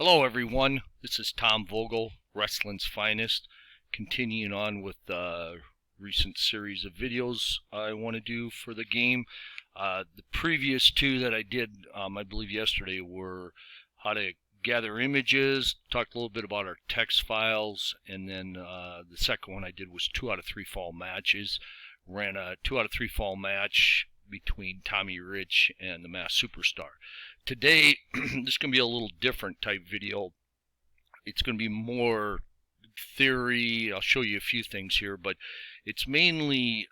Hello everyone, this is Tom Vogel, Wrestling's Finest, continuing on with the recent series of videos I want to do for the game. The previous two that I did, I believe yesterday, were how to gather images, talked a little bit about our text files, and then the second one I did was 2 out of 3 fall matches. Ran a 2 out of 3 fall match between Tommy Rich and the Masked Superstar. Today, this is going to be a little different type video. It's going to be more theory. I'll show you a few things here, but it's mainly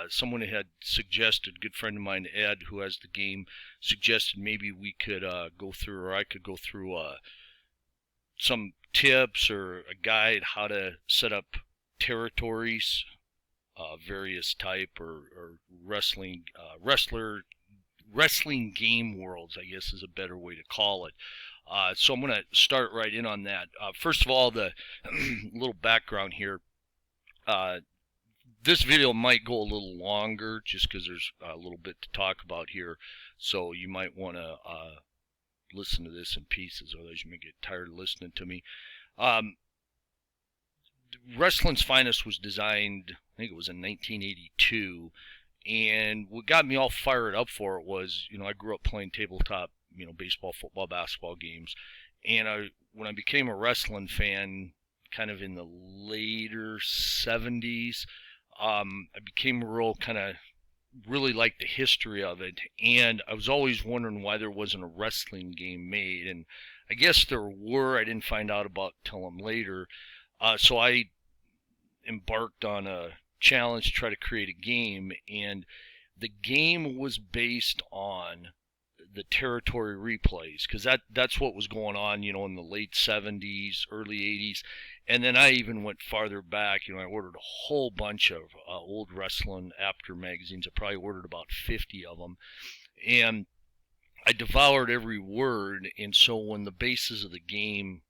someone had suggested, a good friend of mine, Ed, who has the game, suggested maybe we could go through, or I could go through some tips or a guide how to set up territories, various type or wrestling wrestling game worlds, I guess is a better way to call it. So I'm going to start right in on that. First of all, the little background here. This video might go a little longer just because there's a little bit to talk about here. So you might want to listen to this in pieces, otherwise you may get tired of listening to me. Wrestling's Finest was designed, I think it was in 1982. And what got me all fired up for it was, I grew up playing tabletop, baseball, football, basketball games. And when I became a wrestling fan, kind of in the later 70s, I became really liked the history of it. And I was always wondering why there wasn't a wrestling game made. And I guess there were. I didn't find out about till them later. So I embarked on a challenge to try to create a game, and the game was based on the territory replays, because that's what was going on, in the late 70s, early 80s. And then I even went farther back. I ordered a whole bunch of old wrestling after magazines. I probably ordered about 50 of them, and I devoured every word. And so when the basis of the game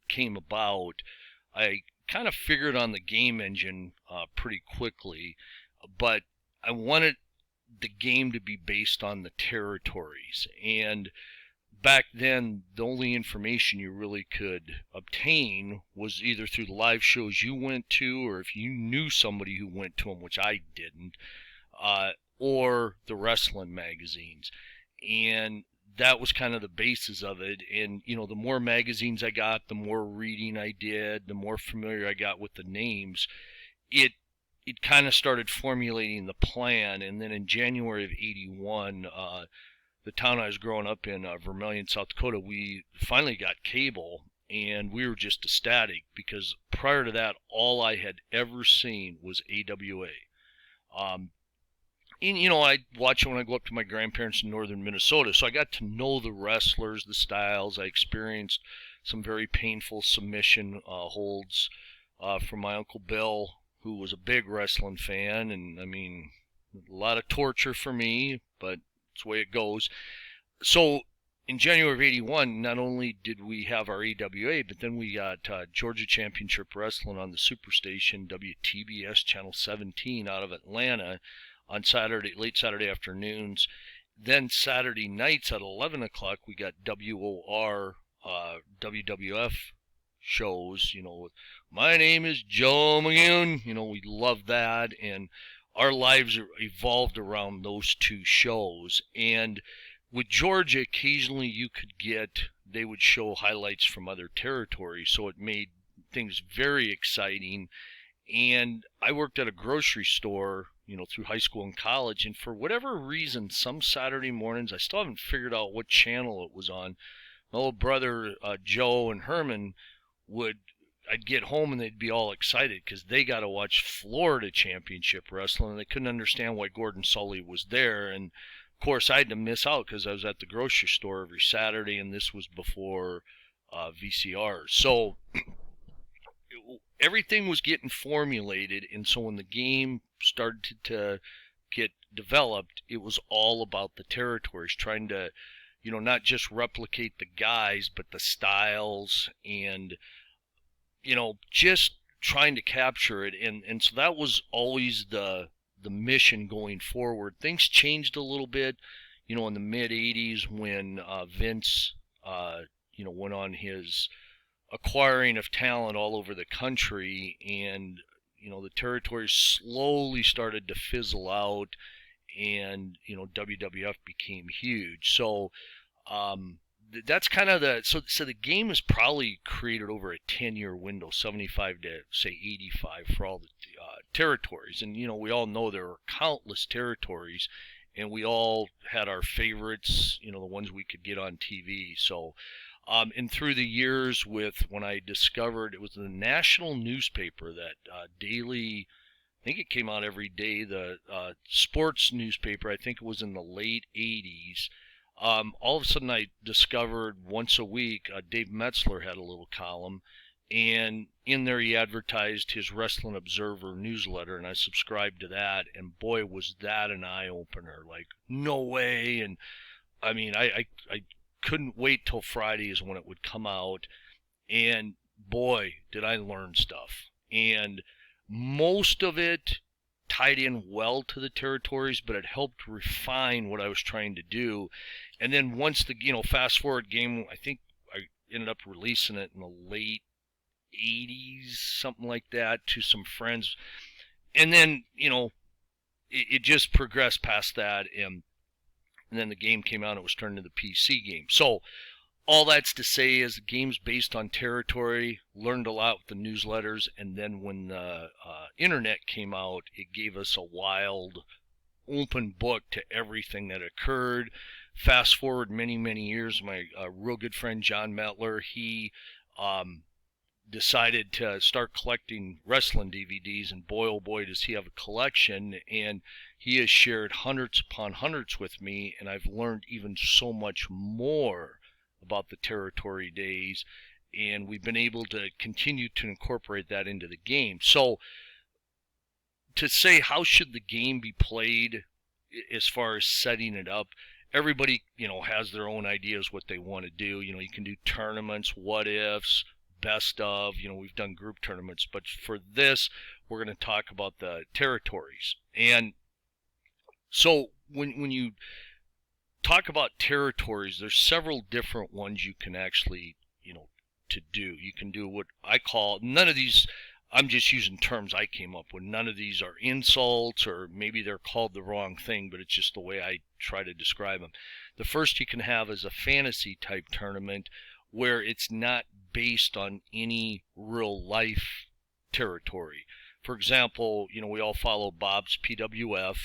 came about, I kind of figured on the game engine pretty quickly, but I wanted the game to be based on the territories. And back then, the only information you really could obtain was either through the live shows you went to, or if you knew somebody who went to them, which I didn't, or the wrestling magazines. And that was kind of the basis of it. And the more magazines I got, the more reading I did, the more familiar I got with the names. It kind of started formulating the plan. And then in January of 81, the town I was growing up in, Vermillion, South Dakota, we finally got cable, and we were just ecstatic, because prior to that, all I had ever seen was AWA. And, I watch it when I go up to my grandparents in northern Minnesota. So I got to know the wrestlers, the styles. I experienced some very painful submission holds from my Uncle Bill, who was a big wrestling fan. And, a lot of torture for me, but it's the way it goes. So in January of 81, not only did we have our AWA, but then we got Georgia Championship Wrestling on the Superstation, WTBS Channel 17 out of Atlanta, on late Saturday afternoons. Then Saturday nights at 11 o'clock, we got WOR, WWF shows, My Name is Joe McGoon. We loved that, and our lives evolved around those two shows. And with Georgia, occasionally they would show highlights from other territories, so it made things very exciting. And I worked at a grocery store, through high school and college, and for whatever reason, some Saturday mornings, I still haven't figured out what channel it was on. My old brother, Joe and Herman, I'd get home and they'd be all excited because they got to watch Florida Championship Wrestling, and they couldn't understand why Gordon Sully was there. And of course, I had to miss out because I was at the grocery store every Saturday, and this was before VCR. So everything was getting formulated, and so when the game started to get developed, it was all about the territories, trying to, not just replicate the guys, but the styles, and, just trying to capture it. And so that was always the mission going forward. Things changed a little bit, in the mid-'80s when Vince, went on his acquiring of talent all over the country, and the territories slowly started to fizzle out, and WWF became huge. So that's kind of so the game is probably created over a 10-year window, 75 to say 85 for all the territories. And we all know there are countless territories, and we all had our favorites, the ones we could get on TV. So and through the years, when I discovered it was the national newspaper, that daily, I think it came out every day, the sports newspaper, I think it was in the late 80s. All of a sudden I discovered once a week, Dave Metzler had a little column, and in there he advertised his Wrestling Observer newsletter, and I subscribed to that, and boy, was that an eye-opener. Like, no way. And I mean, I couldn't wait till Fridays when it would come out, and boy, did I learn stuff. And most of it tied in well to the territories, but it helped refine what I was trying to do. And then once the fast forward game, I think I ended up releasing it in the late 80s, something like that, to some friends. And then it just progressed past that, and then the game came out and it was turned into the PC game. So all that's to say is the game's based on territory, learned a lot with the newsletters, and then when the internet came out, it gave us a wild open book to everything that occurred. Fast forward many, many years, my real good friend John Metler, he decided to start collecting wrestling DVDs, and boy, oh boy, does he have a collection. And he has shared hundreds upon hundreds with me, and I've learned even so much more about the territory days, and we've been able to continue to incorporate that into the game. So to say how should the game be played as far as setting it up, everybody has their own ideas what they want to do. You can do tournaments, what ifs, best of, we've done group tournaments, but for this we're going to talk about the territories. And so when you talk about territories, there's several different ones you can actually to do. You can do what I call, none of these, I'm just using terms I came up with, none of these are insults, or maybe they're called the wrong thing, but it's just the way I try to describe them. The first you can have is a fantasy type tournament, where it's not based on any real life territory. For example, we all follow Bob's PWF,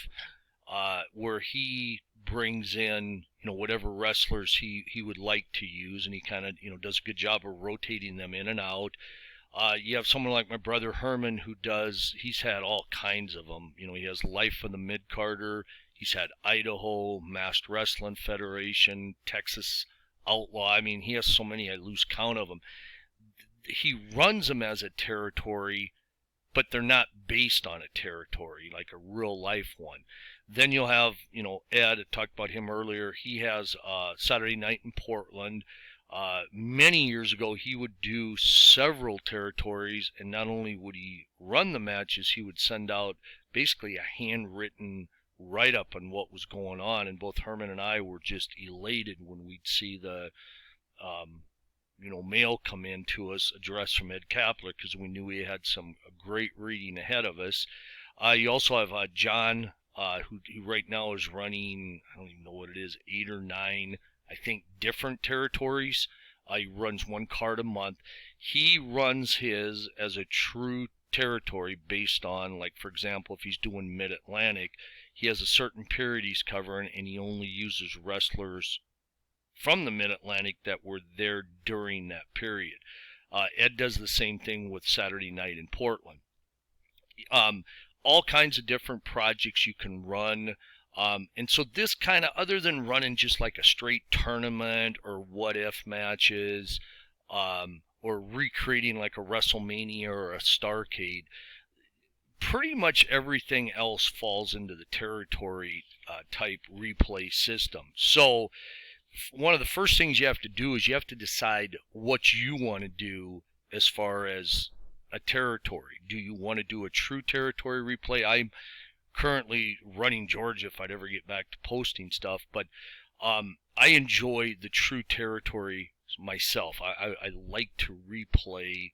where he brings in whatever wrestlers he would like to use, and he kind of does a good job of rotating them in and out. You have someone like my brother Herman, he's had all kinds of them. He has Life of the Mid-Carter, he's had Idaho, Masked Wrestling Federation, Texas Outlaw. I mean, he has so many I lose count of them. He runs them as a territory, but they're not based on a territory like a real life one. Then you'll have, Ed, I talked about him earlier. He has Saturday Night in Portland. Many years ago, he would do several territories, and not only would he run the matches, he would send out basically a handwritten write-up on what was going on, and both Herman and I were just elated when we'd see the mail come in to us addressed from Ed Kapler, because we knew we had some great reading ahead of us. You also have John, who right now is running, I don't even know what it is, 8 or 9, I think, different territories. He runs one card a month. He runs his as a true territory based on, like, for example, if he's doing Mid-Atlantic, he has a certain period he's covering, and he only uses wrestlers from the Mid-Atlantic that were there during that period. Ed does the same thing with Saturday Night in Portland. All kinds of different projects you can run. And so this kind of, other than running just like a straight tournament or what-if matches, or recreating like a WrestleMania or a Starrcade, pretty much everything else falls into the territory type replay system. So one of the first things you have to do is you have to decide what you want to do as far as a territory. Do you want to do a true territory replay? I'm currently running Georgia if I'd ever get back to posting stuff, but I enjoy the true territory myself. I like to replay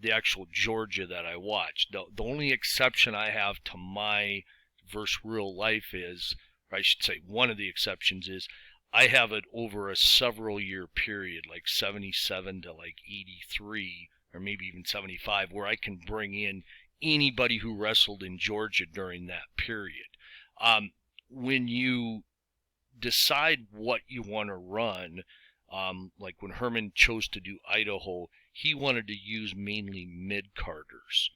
the actual Georgia that I watched. The only exception I have to my versus real life is, or I should say one of the exceptions is, I have it over a several year period, like 77 to like 83, or maybe even 75, where I can bring in anybody who wrestled in Georgia during that period. When you decide what you want to run, like when Herman chose to do Idaho, he wanted to use mainly mid-carders.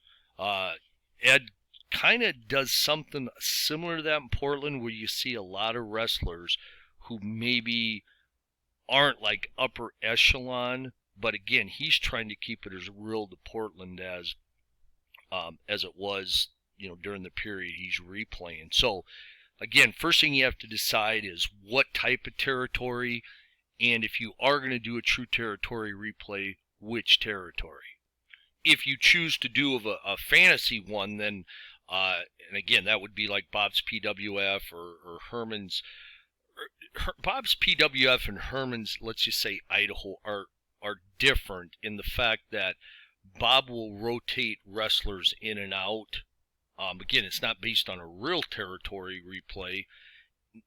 Ed kind of does something similar to that in Portland, where you see a lot of wrestlers who maybe aren't like upper echelon, but again, he's trying to keep it as real to Portland as it was, during the period he's replaying. So again, first thing you have to decide is what type of territory, and if you are going to do a true territory replay, which territory. If you choose to do a fantasy one, then, and again, that would be like Bob's PWF or Herman's. Bob's PWF and Herman's, let's just say Idaho, are different in the fact that Bob will rotate wrestlers in and out. Again, it's not based on a real territory replay,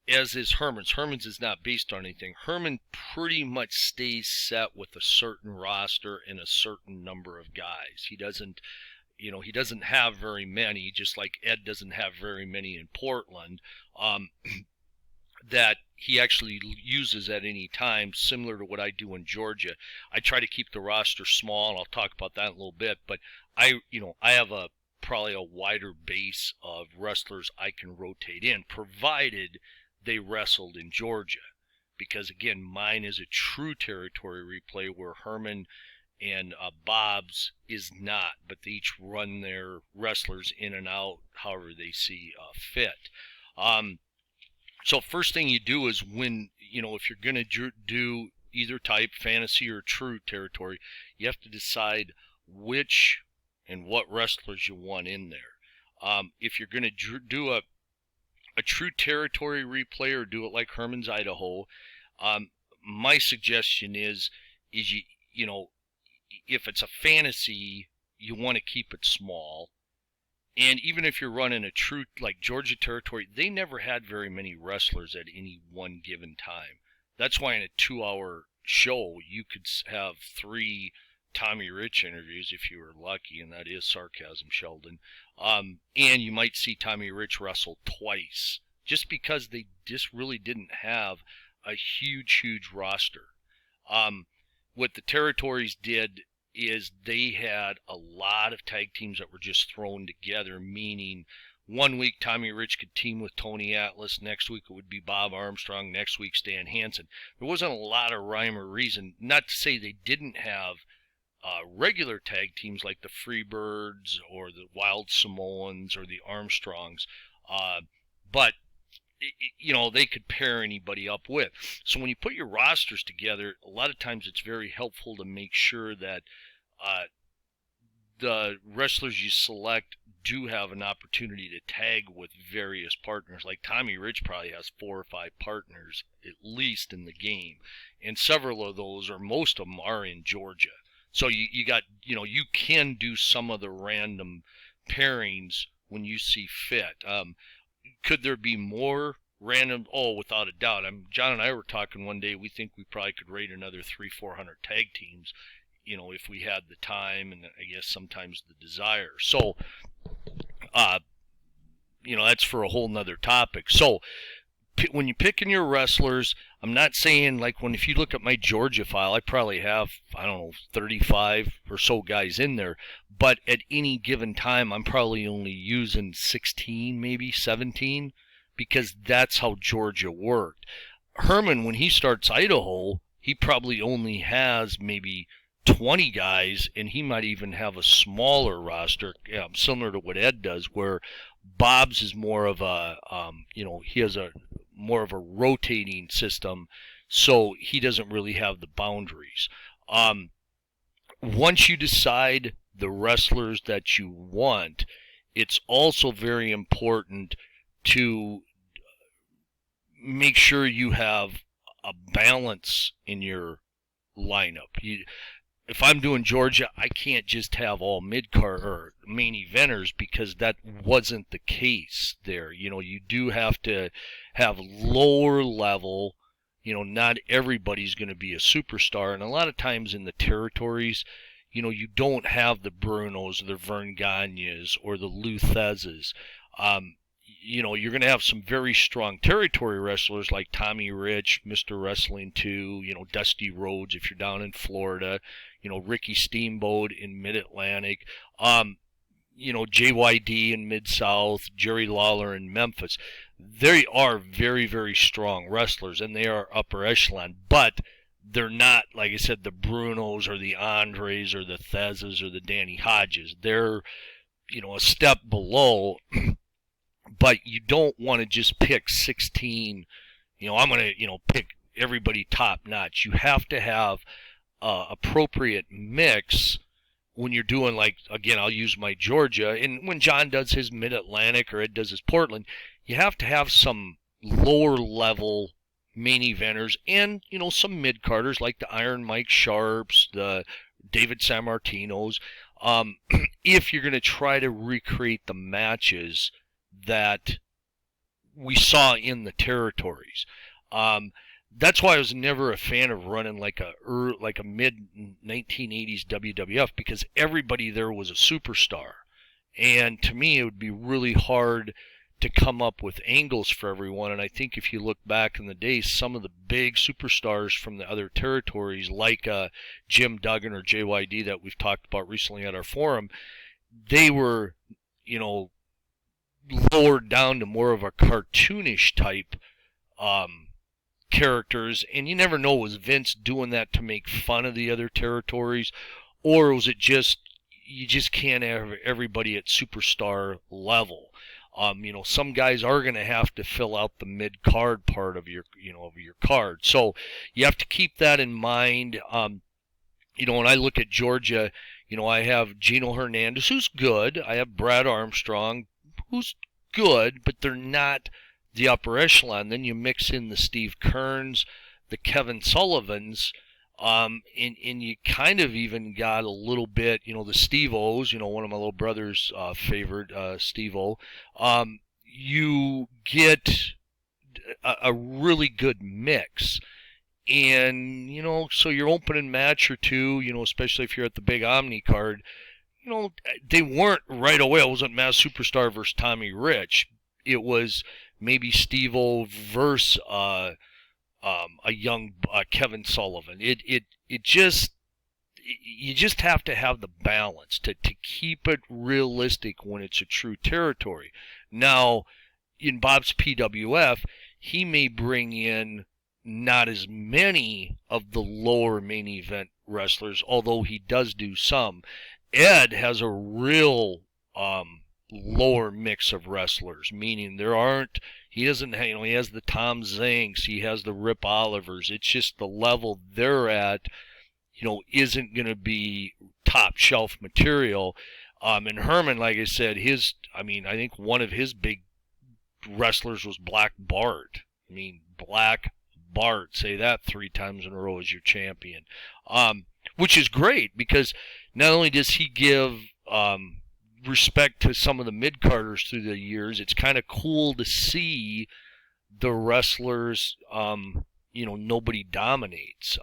as is Herman's. Herman's is not based on anything. Herman pretty much stays set with a certain roster and a certain number of guys. He doesn't have very many, just like Ed doesn't have very many in Portland, that he actually uses at any time, similar to what I do in Georgia. I try to keep the roster small, and I'll talk about that in a little bit, but I have probably a wider base of wrestlers I can rotate in, provided they wrestled in Georgia. Because again, mine is a true territory replay, where Herman and Bob's is not, but they each run their wrestlers in and out however they see fit. So first thing you do is, when, if you're going to do either type, fantasy or true territory, you have to decide which and what wrestlers you want in there. If you're going to do a true territory replay, or do it like Herman's Idaho, my suggestion is if it's a fantasy, you want to keep it small. And even if you're running a true, like Georgia territory, they never had very many wrestlers at any one given time. That's why in a 2-hour show, you could have 3 Tommy Rich interviews if you were lucky, and that is sarcasm, Sheldon. And you might see Tommy Rich wrestle twice, just because they just really didn't have a huge roster. What the territories did is they had a lot of tag teams that were just thrown together, meaning one week Tommy Rich could team with Tony Atlas, next week it would be Bob Armstrong, next week Stan Hansen. There wasn't a lot of rhyme or reason, not to say they didn't have regular tag teams like the Freebirds or the Wild Samoans or the Armstrongs, but they could pair anybody up with. So when you put your rosters together, a lot of times it's very helpful to make sure that the wrestlers you select do have an opportunity to tag with various partners. Like Tommy Rich probably has 4 or 5 partners at least in the game, and several of those, or most of them, are in Georgia. So you can do some of the random pairings when you see fit. Could there be more random? Oh, without a doubt. John and I were talking one day. We think we probably could rate another 300-400 tag teams, if we had the time and I guess sometimes the desire. So, that's for a whole nother topic. So, when you're picking your wrestlers, I'm not saying, like, if you look at my Georgia file, I probably have, 35 or so guys in there, but at any given time, I'm probably only using 16, maybe 17, because that's how Georgia worked. Herman, when he starts Idaho, he probably only has maybe 20 guys, and he might even have a smaller roster, similar to what Ed does, where Bob's is more of a, he has more of a rotating system, so he doesn't really have the boundaries. Once you decide the wrestlers that you want, it's also very important to make sure you have a balance in your lineup. If I'm doing Georgia, I can't just have all mid-card or main eventers, because that wasn't the case there. You do have to have lower level. Not everybody's going to be a superstar. And a lot of times in the territories, you don't have the Brunos, the Vern Gagnes, or the Lou Theszes. You're going to have some very strong territory wrestlers like Tommy Rich, Mr. Wrestling 2, Dusty Rhodes if you're down in Florida, Ricky Steamboat in Mid-Atlantic, JYD in Mid-South, Jerry Lawler in Memphis. They are very, very strong wrestlers, and they are upper echelon, but they're not, like I said, the Brunos or the Andres or the Theszes or the Danny Hodges. They're, a step below. But you don't want to just pick 16, I'm going to, pick everybody top notch. You have to have appropriate mix when you're doing, like, again, I'll use my Georgia, and when John does his Mid-Atlantic or Ed does his Portland, you have to have some lower level main eventers and, some mid-carders like the Iron Mike Sharps, the David Sammartinos, if you're going to try to recreate the matches that we saw in the territories. That's why I was never a fan of running like a mid-1980s WWF, because everybody there was a superstar. And to me, it would be really hard to come up with angles for everyone. And I think if you look back in the day, some of the big superstars from the other territories, like Jim Duggan or JYD that we've talked about recently at our forum, they were, lowered down to more of a cartoonish type characters, and you never know, was Vince doing that to make fun of the other territories, or was it just, you just can't have everybody at superstar level. Some guys are going to have to fill out the mid-card part of your card, so you have to keep that in mind. When I look at Georgia, I have Gino Hernandez, who's good. I have Brad Armstrong, who's good, but they're not the upper echelon. Then you mix in the Steve Kearns, the Kevin Sullivans, and you kind of even got a little bit, the Steve-O's, one of my little brother's favorite, Steve-O. You get a really good mix. And, so your opening match or two, especially if you're at the big Omni card, they weren't right away. It wasn't Mass Superstar versus Tommy Rich. It was maybe Steve-O versus a young Kevin Sullivan. You just have to have the balance to keep it realistic when it's a true territory. Now, in Bob's PWF, he may bring in not as many of the lower main event wrestlers, although he does do some. Ed has a real lower mix of wrestlers, meaning he doesn't have, he has the Tom Zanks, he has the Rip Olivers. It's just the level they're at, isn't going to be top shelf material. And Herman, like I said, I think one of his big wrestlers was Black Bart. Black Bart, say that 3 times in a row as your champion. Which is great, because not only does he give respect to some of the mid-carders through the years, it's kind of cool to see the wrestlers, nobody dominates.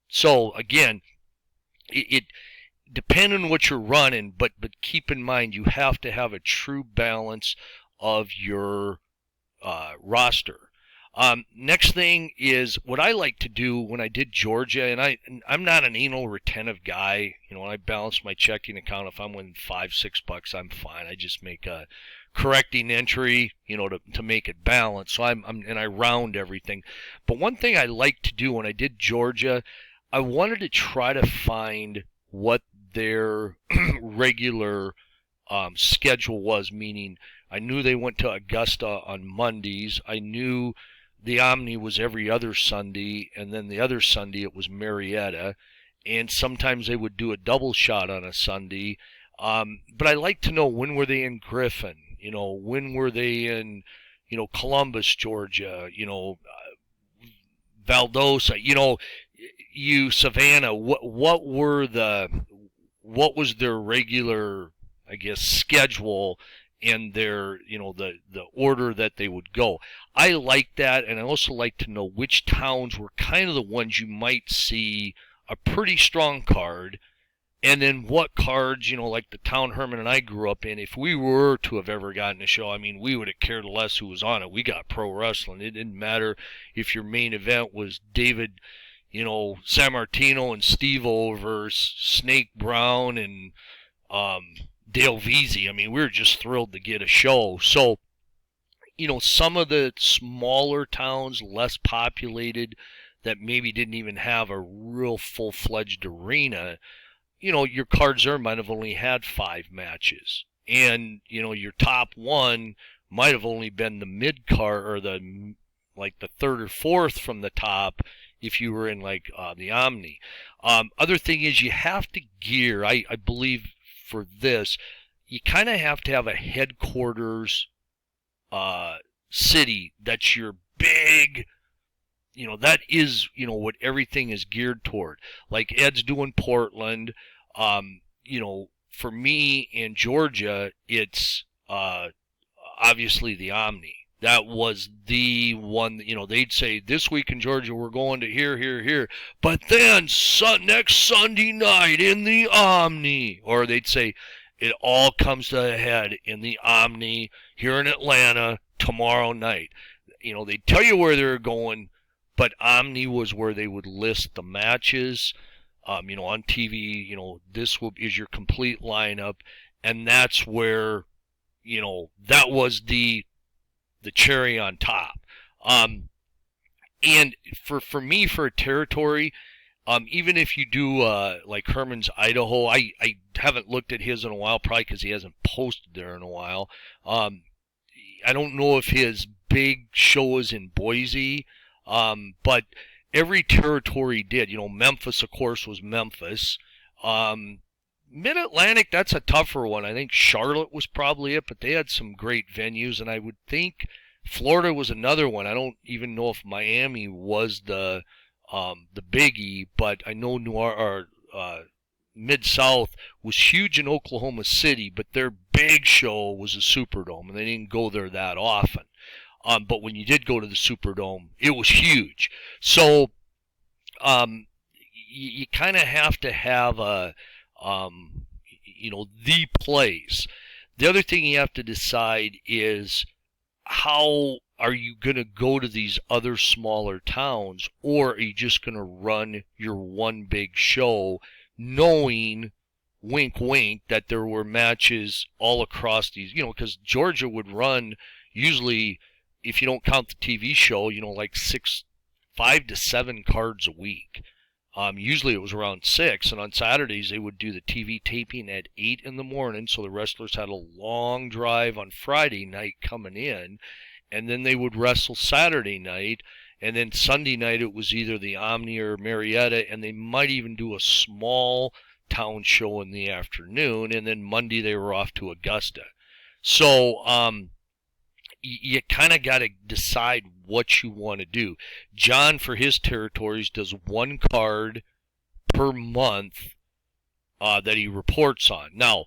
So, again, it depending on what you're running, but keep in mind you have to have a true balance of your roster. Next thing is what I like to do when I did Georgia, and I'm not an anal retentive guy. When I balance my checking account, if I'm winning $5-6, I'm fine. I just make a correcting entry, to make it balance. So and I round everything. But one thing I like to do when I did Georgia, I wanted to try to find what their regular schedule was, meaning I knew they went to Augusta on Mondays. I knew the Omni was every other Sunday, and then the other Sunday it was Marietta, and sometimes they would do a double shot on a Sunday. But I like to know, when were they in Griffin? When were they in, Columbus, Georgia? Valdosta? you Savannah, what was their regular, I guess, schedule and their, the order that they would go. I like that, and I also like to know which towns were kind of the ones you might see a pretty strong card, and then what cards, like the town Herman and I grew up in, if we were to have ever gotten a show, I mean, we would have cared less who was on it. We got pro wrestling. It didn't matter if your main event was David, Sammartino and Steve-O versus Snake Brown and Dale Veazey. I mean, we were just thrilled to get a show. So, some of the smaller towns, less populated, that maybe didn't even have a real full-fledged arena, your cards there might have only had 5 matches. And, your top one might have only been the mid card or the third or fourth from the top if you were in the Omni. Other thing is you have to gear, I believe for this, you kind of have to have a headquarters city that's your big, that is, what everything is geared toward. Like Ed's doing Portland. For me in Georgia, it's obviously the Omni. That was the one, they'd say, this week in Georgia, we're going to here, here, here. But then next Sunday night in the Omni. Or they'd say, it all comes to a head in the Omni here in Atlanta tomorrow night. They'd tell you where they're going, but Omni was where they would list the matches. On TV, this is your complete lineup, and that's where, that was the cherry on top. And for me, for a territory, even if you do like Herman's Idaho, I haven't looked at his in a while, probably because he hasn't posted there in a while. I don't know if his big show is in Boise, but every territory did. Memphis, of course, was Memphis. Mid-Atlantic, that's a tougher one. I think Charlotte was probably it, but they had some great venues, and I would think Florida was another one. I don't even know if Miami was the biggie, but I know Mid-South was huge in Oklahoma City, but their big show was a Superdome, and they didn't go there that often. But when you did go to the Superdome, it was huge. So you kind of have to have the place. The other thing you have to decide is how are you going to go to these other smaller towns, or are you just going to run your one big show knowing, wink, wink, that there were matches all across these, because Georgia would run usually, if you don't count the TV show, like 5 to 7 cards a week. Usually it was around 6, and on Saturdays they would do the TV taping at 8 in the morning, so the wrestlers had a long drive on Friday night coming in, and then they would wrestle Saturday night, and then Sunday night it was either the Omni or Marietta, and they might even do a small town show in the afternoon, and then Monday they were off to Augusta. So, you kind of got to decide what you want to do. John, for his territories, does 1 card per month that he reports on. Now,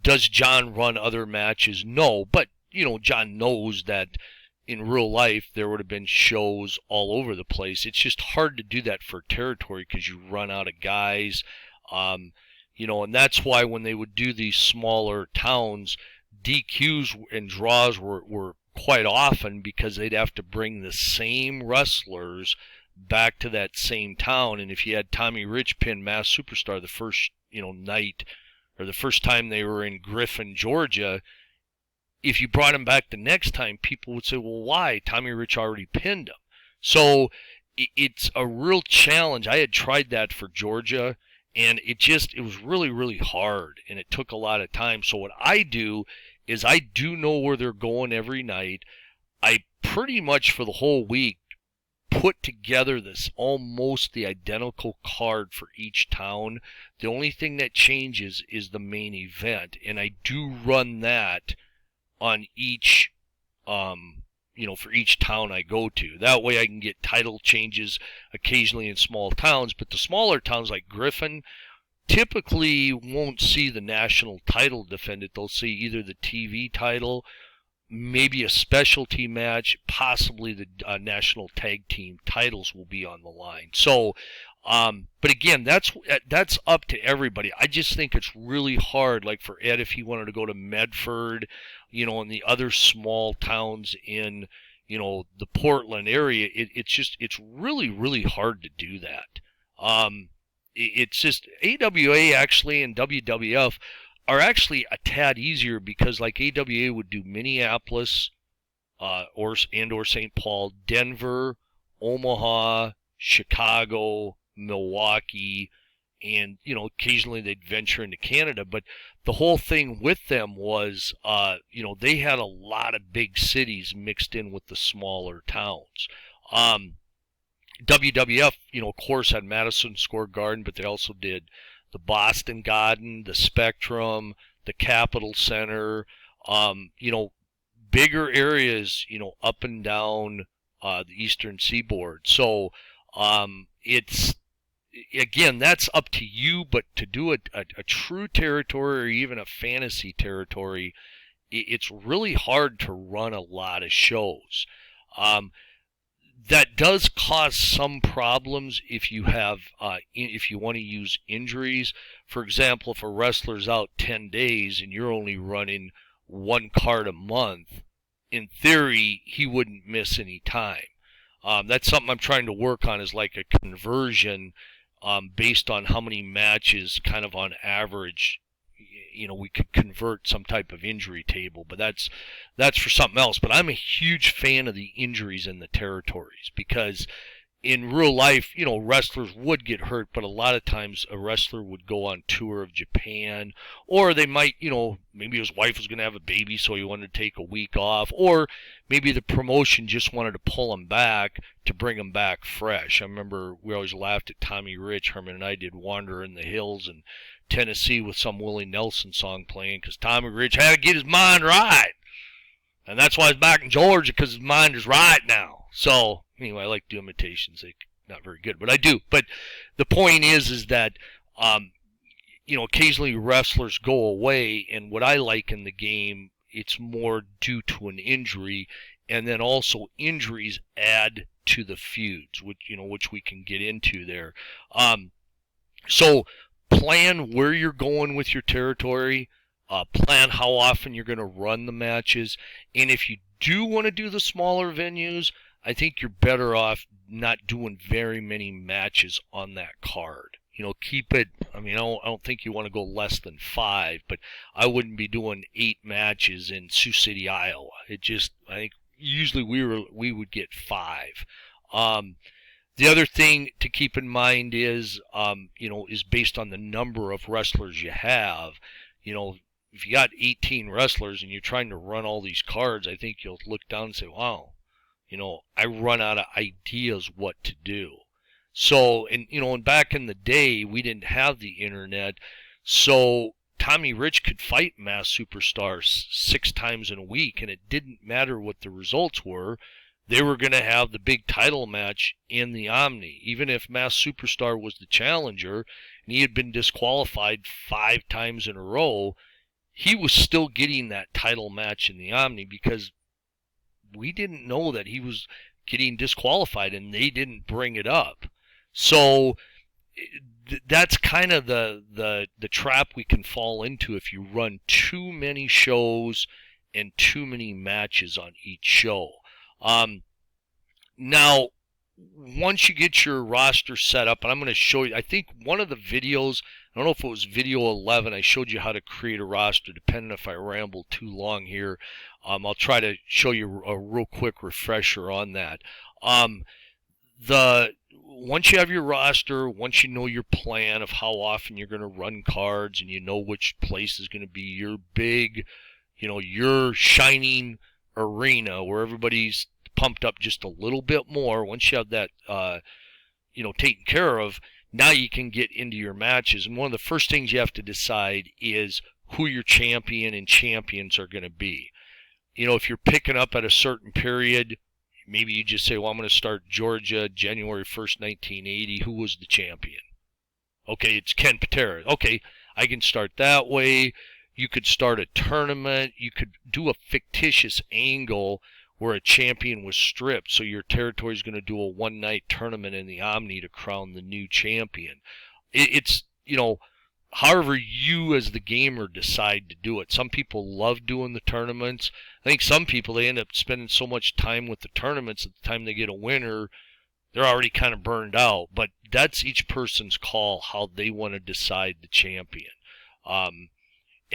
does John run other matches? No, but, John knows that in real life there would have been shows all over the place. It's just hard to do that for territory because you run out of guys. And that's why when they would do these smaller towns, DQs and draws were quite often because they'd have to bring the same wrestlers back to that same town. And if you had Tommy Rich pin Mass Superstar the first night, or the first time they were in Griffin, Georgia, if you brought him back the next time, people would say, well, why? Tommy Rich already pinned him. So it's a real challenge. I had tried that for Georgia, and it was really, really hard, and it took a lot of time. So what I do is I do know where they're going every night. I pretty much for the whole week put together this almost the identical card for each town. The only thing that changes is the main event, and I do run that on each for each town I go to. That way I can get title changes occasionally in small towns, but the smaller towns like Griffin typically won't see the national title defended. They'll see either the TV title, maybe a specialty match, possibly the national tag team titles will be on the line. So, but again, that's up to everybody. I just think it's really hard, like for Ed, if he wanted to go to Medford, and the other small towns in, the Portland area, it's really, really hard to do that. It's just AWA actually and WWF are actually a tad easier because like AWA would do Minneapolis or St. Paul, Denver, Omaha, Chicago, Milwaukee, and occasionally they'd venture into Canada. But the whole thing with them was they had a lot of big cities mixed in with the smaller towns. WWF, of course, had Madison Square Garden, but they also did the Boston Garden, the Spectrum, the Capitol Center, bigger areas, up and down the Eastern Seaboard. So it's, again, that's up to you, but to do a true territory or even a fantasy territory, it's really hard to run a lot of shows. That does cause some problems if you have if you want to use injuries. For example, if a wrestler's out 10 days and you're only running one card a month, in theory he wouldn't miss any time. That's something I'm trying to work on, is like a conversion based on how many matches kind of on average we could convert some type of injury table, but that's for something else. But I'm a huge fan of the injuries in the territories because in real life, wrestlers would get hurt, but a lot of times a wrestler would go on tour of Japan, or they might, maybe his wife was going to have a baby, so he wanted to take a week off, or maybe the promotion just wanted to pull him back to bring him back fresh. I remember we always laughed at Tommy Rich. Herman and I did Wander in the Hills and Tennessee with some Willie Nelson song playing because Tommy Rich had to get his mind right. And that's why he's back in Georgia, because his mind is right now. So, anyway, I like to do imitations. They're not very good, but I do. But the point is that, occasionally wrestlers go away, and what I like in the game, it's more due to an injury, and then also injuries add to the feuds, which we can get into there. So, plan where you're going with your territory, plan how often you're going to run the matches, and if you do want to do the smaller venues, I think you're better off not doing very many matches on that card. Keep it, I don't think you want to go less than 5, but I wouldn't be doing 8 matches in Sioux City, Iowa. I think usually we would get 5. The other thing to keep in mind is based on the number of wrestlers you have. If you got 18 wrestlers and you're trying to run all these cards, I think you'll look down and say, wow, I run out of ideas what to do. So, and back in the day, we didn't have the internet, so Tommy Rich could fight Masked Superstars 6 times in a week, and it didn't matter what the results were. They were going to have the big title match in the Omni. Even if Masked Superstar was the challenger and he had been disqualified 5 times in a row, he was still getting that title match in the Omni because we didn't know that he was getting disqualified and they didn't bring it up. So that's kind of the trap we can fall into if you run too many shows and too many matches on each show. Now, once you get your roster set up, and I'm going to show you, I think one of the videos, I don't know if it was video 11, I showed you how to create a roster, depending if I ramble too long here. I'll try to show you a real quick refresher on that. Once you have your roster, once you know your plan of how often you're going to run cards, and you know which place is going to be your big, your shining arena where everybody's pumped up just a little bit more, once you have that taken care of, now you can get into your matches. And one of the first things you have to decide is who your champion and champions are going to be. if you're picking up at a certain period, maybe you just say, well, I'm going to start Georgia January 1st, 1980. Who was the champion? Okay, it's Ken Patera. Okay, I can start that way. You could start a tournament. You could do a fictitious angle where a champion was stripped, so your territory is going to do a one-night tournament in the Omni to crown the new champion. It's, however you as the gamer decide to do it. Some people love doing the tournaments. I think some people, they end up spending so much time with the tournaments, at the time they get a winner, they're already kind of burned out. But that's each person's call, how they want to decide the champion.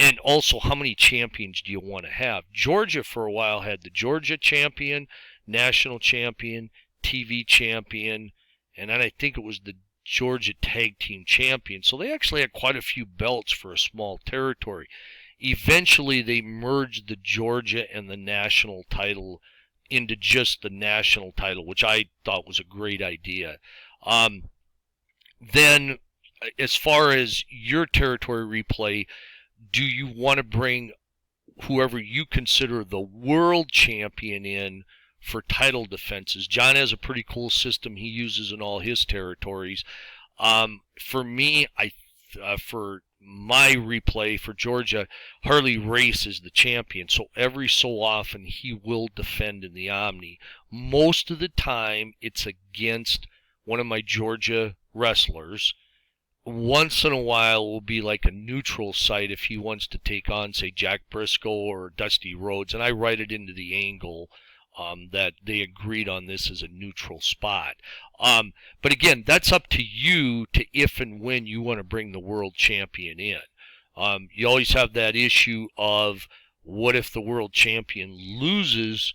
And also, how many champions do you want to have? Georgia, for a while, had the Georgia champion, national champion, TV champion, and then I think it was the Georgia Tag Team Champion. So they actually had quite a few belts for a small territory. Eventually, they merged the Georgia and the national title into just the national title, which I thought was a great idea. Then, as far as your territory replay, do you want to bring whoever you consider the world champion in for title defenses? John has a pretty cool system he uses in all his territories. For me, for my replay for Georgia, Harley Race is the champion, so every so often he will defend in the Omni. Most of the time, it's against one of my Georgia wrestlers. Once in a while, it will be like a neutral site if he wants to take on, say, Jack Briscoe or Dusty Rhodes, and I write it into the angle that they agreed on this as a neutral spot. But again, that's up to you to if and when you want to bring the world champion in. You always have that issue of what if the world champion loses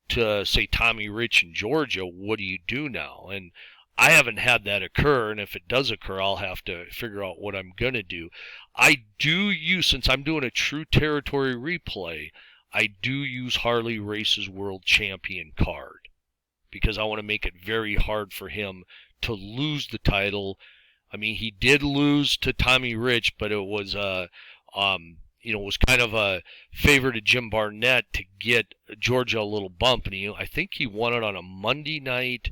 to, say, Tommy Rich in Georgia, what do you do now? And I haven't had that occur, and if it does occur, I'll have to figure out what I'm going to do. I do use, since I'm doing a true territory replay, I do use Harley Race's world champion card because I want to make it very hard for him to lose the title. I mean, he did lose to Tommy Rich, but it was it was kind of a favor to Jim Barnett to get Georgia a little bump, and I think he won it on a Monday night,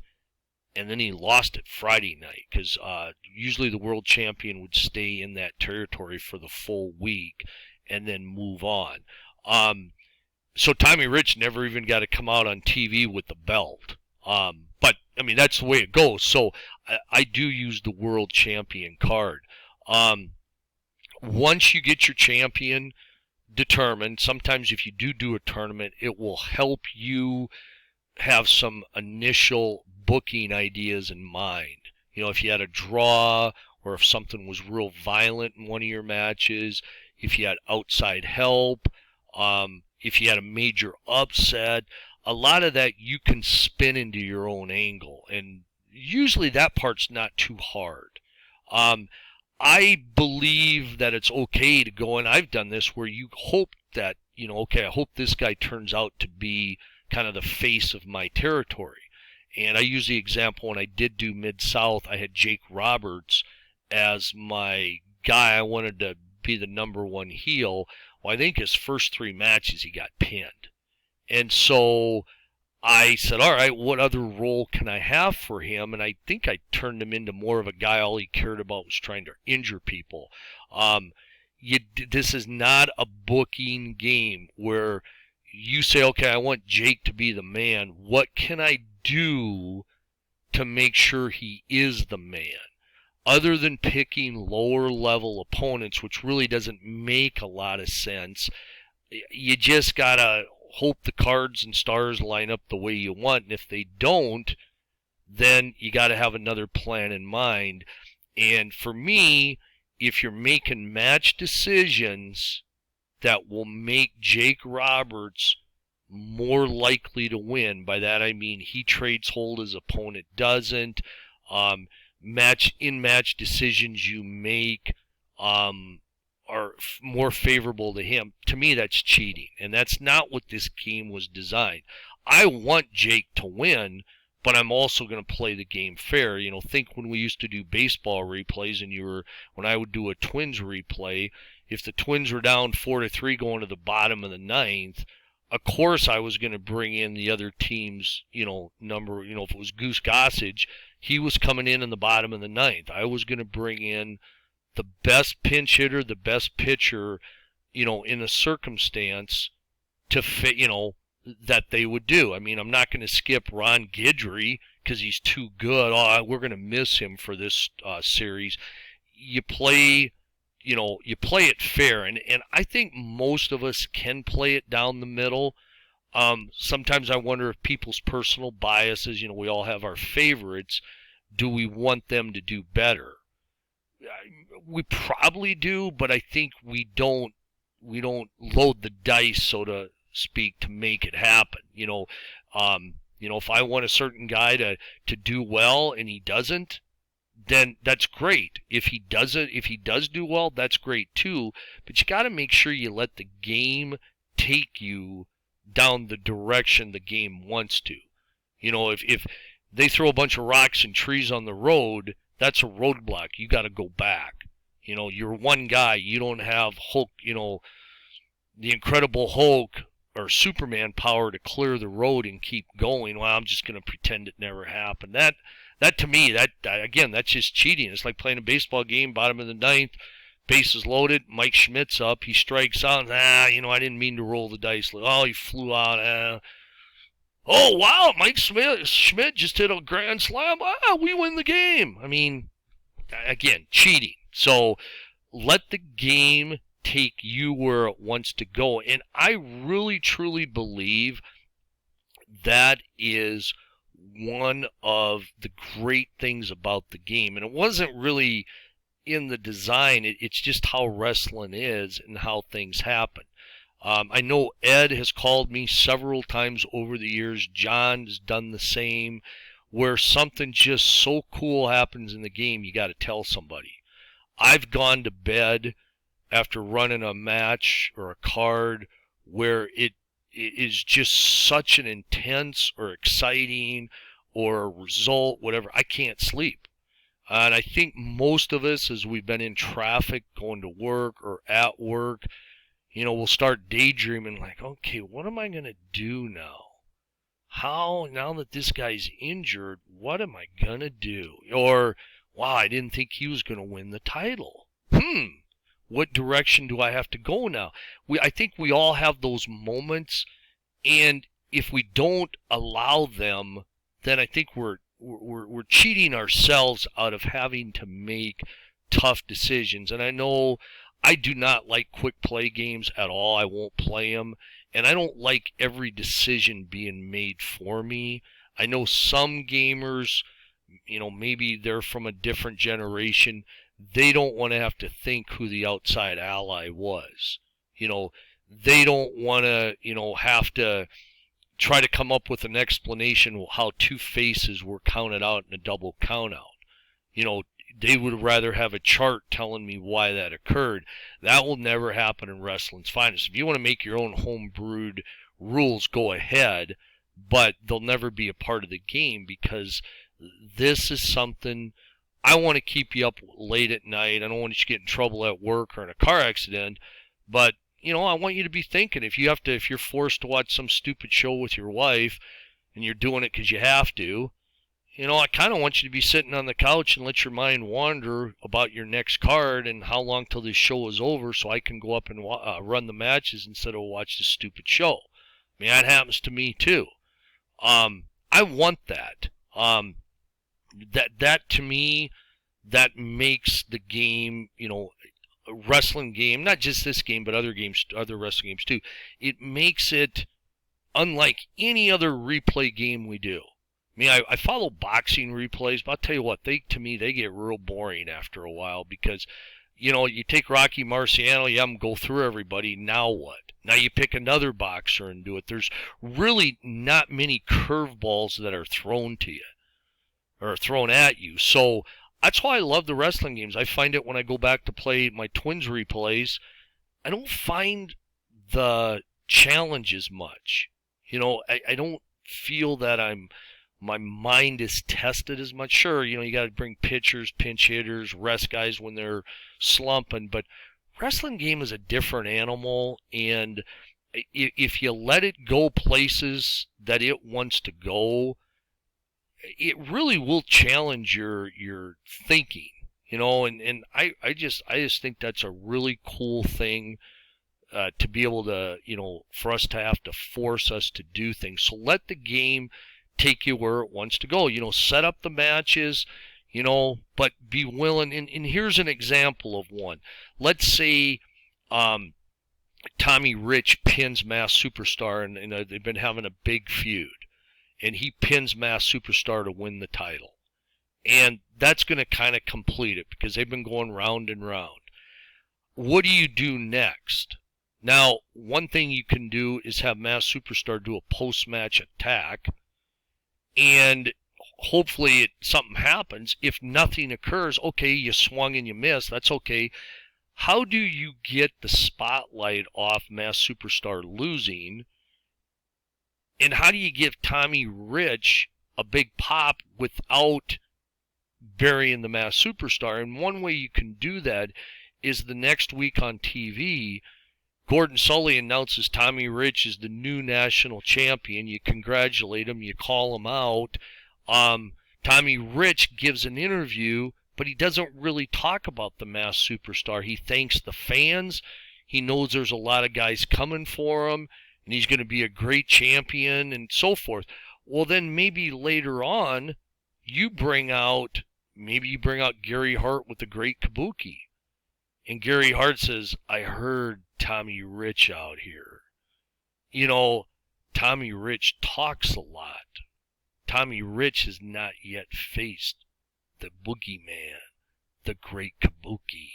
and then he lost it Friday night because usually the world champion would stay in that territory for the full week and then move on. So Tommy Rich never even got to come out on TV with the belt. But, I mean, that's the way it goes. So I do use the world champion card. Once you get your champion determined, sometimes if you do a tournament, it will help you have some initial booking ideas in mind. If you had a draw or if something was real violent in one of your matches, if you had outside help, if you had a major upset, a lot of that you can spin into your own angle, and usually that part's not too hard. I believe that it's okay to go, and I've done this, where you hope that, okay, I hope this guy turns out to be kind of the face of my territory. And I use the example when I did do Mid-South, I had Jake Roberts as my guy. I wanted to be the number one heel. Well, I think his first 3 matches he got pinned. And so I said, all right, what other role can I have for him? And I think I turned him into more of a guy all he cared about was trying to injure people. This is not a booking game where you say, okay, I want Jake to be the man. What can I do to make sure he is the man? Other than picking lower level opponents, which really doesn't make a lot of sense, you just gotta hope the cards and stars line up the way you want. And if they don't, then you gotta have another plan in mind. And for me, if you're making match decisions that will make Jake Roberts more likely to win, by that I mean he trades hold, his opponent doesn't, match decisions you make are more favorable to him. To me, that's cheating, and that's not what this game was designed. I want Jake to win, but I'm also going to play the game fair. Think when we used to do baseball replays, and when I would do a Twins replay, if the Twins were down 4-3 going to the bottom of the 9th, of course I was going to bring in the other team's, number, if it was Goose Gossage, he was coming in the bottom of the ninth. I was going to bring in the best pinch hitter, the best pitcher, in a circumstance to fit, that they would do. I mean, I'm not going to skip Ron Guidry because he's too good. Oh, we're going to miss him for this series. You play it fair, and I think most of us can play it down the middle. Sometimes I wonder if people's personal biases, we all have our favorites. Do we want them to do better? We probably do, but I think we don't load the dice, so to speak, to make it happen. If I want a certain guy to do well and he doesn't, then that's great. If he does do well, that's great too. But you got to make sure you let the game take you down the direction the game wants to. If they throw a bunch of rocks and trees on the road, that's a roadblock. You got to go back. You're one guy. You don't have Hulk, the Incredible Hulk or Superman power to clear the road and keep going. Well, I'm just going to pretend it never happened. That to me, again, that's just cheating. It's like playing a baseball game, bottom of the ninth, bases loaded, Mike Schmidt's up, he strikes out, I didn't mean to roll the dice. Oh, he flew out. Oh, wow, Mike Schmidt just hit a grand slam. We win the game. I mean, again, cheating. So let the game take you where it wants to go. And I really, truly believe that is one of the great things about the game. And it wasn't really in the design. It's just how wrestling is and how things happen. I know Ed has called me several times over the years. John has done the same. Where something just so cool happens in the game, you got to tell somebody. I've gone to bed after running a match or a card where it is just such an intense or exciting or a result, whatever. I can't sleep. And I think most of us, as we've been in traffic going to work or at work, we'll start daydreaming like, okay, what am I going to do now? Now that this guy's injured, what am I going to do? Or, wow, I didn't think he was going to win the title. What direction do I have to go now? I think we all have those moments, and if we don't allow them, then I think we're cheating ourselves out of having to make tough decisions. And I know I do not like quick play games at all. I won't play them. And I don't like every decision being made for me. I know some gamers, maybe they're from a different generation. They don't want to have to think who the outside ally was. They don't want to, have to try to come up with an explanation of how two faces were counted out in a double count out. They would rather have a chart telling me why that occurred. That will never happen in wrestling's finest. If you want to make your own home-brewed rules, go ahead, but they'll never be a part of the game because this is something I want to keep you up late at night. I don't want you to get in trouble at work or in a car accident, but I want you to be thinking if you're forced to watch some stupid show with your wife and you're doing it because you have to, I kind of want you to be sitting on the couch and let your mind wander about your next card and how long till this show is over so I can go up and run the matches instead of watch this stupid show. I mean, that happens to me too. I want that. That to me, that makes the game, a wrestling game, not just this game, but other games, other wrestling games too. It makes it unlike any other replay game we do. I mean, I follow boxing replays, but I'll tell you what, they get real boring after a while because, you take Rocky Marciano, you have him go through everybody, now what? Now you pick another boxer and do it. There's really not many curveballs that are thrown to you or thrown at you. So that's why I love the wrestling games. I find it when I go back to play my Twins replays, I don't find the challenges much. I don't feel that my mind is tested as much. Sure, you got to bring pitchers, pinch hitters, rest guys when they're slumping, but wrestling game is a different animal, and if you let it go places that it wants to go, it really will challenge your thinking, and I just think that's a really cool thing, to be able to, for us to have to force us to do things. So let the game take you where it wants to go. Set up the matches, but be willing. And here's an example of one. Let's say Tommy Rich pins Masked Superstar, and they've been having a big feud, and he pins Masked Superstar to win the title. And that's going to kind of complete it because they've been going round and round. What do you do next? Now, one thing you can do is have Masked Superstar do a post-match attack, and hopefully something happens. If nothing occurs, okay, you swung and you missed, that's okay. How do you get the spotlight off Masked Superstar losing? And how do you give Tommy Rich a big pop without burying the Masked Superstar? And one way you can do that is the next week on TV, Gordon Sully announces Tommy Rich is the new national champion. You congratulate him, you call him out. Tommy Rich gives an interview, but he doesn't really talk about the Masked Superstar. He thanks the fans. He knows there's a lot of guys coming for him, and he's going to be a great champion and so forth. Well, then maybe later on, you bring out Gary Hart with the Great Kabuki. And Gary Hart says, I heard Tommy Rich out here. Tommy Rich talks a lot. Tommy Rich has not yet faced the boogeyman, the Great Kabuki.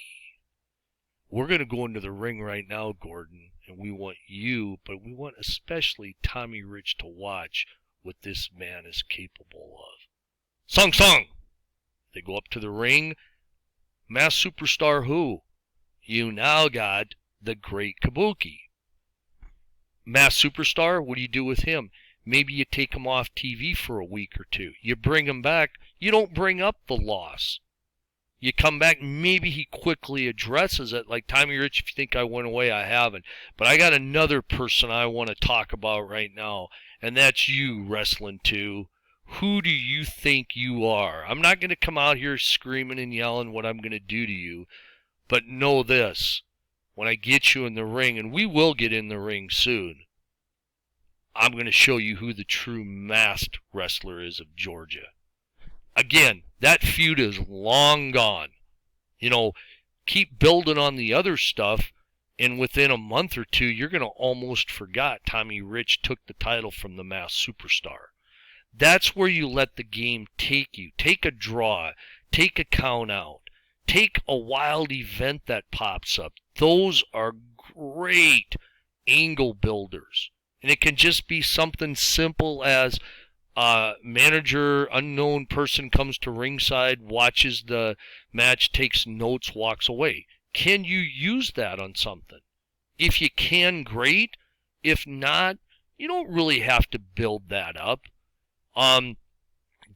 We're going to go into the ring right now, Gordon, and we want you, but we want especially Tommy Rich to watch what this man is capable of. Sung Sung! They go up to the ring. Masked Superstar who? You now got the Great Kabuki. Masked Superstar, what do you do with him? Maybe you take him off TV for a week or two. You bring him back. You don't bring up the loss. You come back, maybe he quickly addresses it. Like, Tommy Rich, if you think I went away, I haven't. But I got another person I want to talk about right now, and that's you, Wrestling 2. Who do you think you are? I'm not going to come out here screaming and yelling what I'm going to do to you. But know this, when I get you in the ring, and we will get in the ring soon, I'm going to show you who the true masked wrestler is of Georgia. Again, that feud is long gone. Keep building on the other stuff, and within a month or two, you're going to almost forget Tommy Rich took the title from the Masked Superstar. That's where you let the game take you. Take a draw. Take a count out. Take a wild event that pops up. Those are great angle builders. And it can just be something simple as manager, unknown person comes to ringside, watches the match, takes notes, walks away. Can you use that on something? If you can, great. If not, you don't really have to build that up.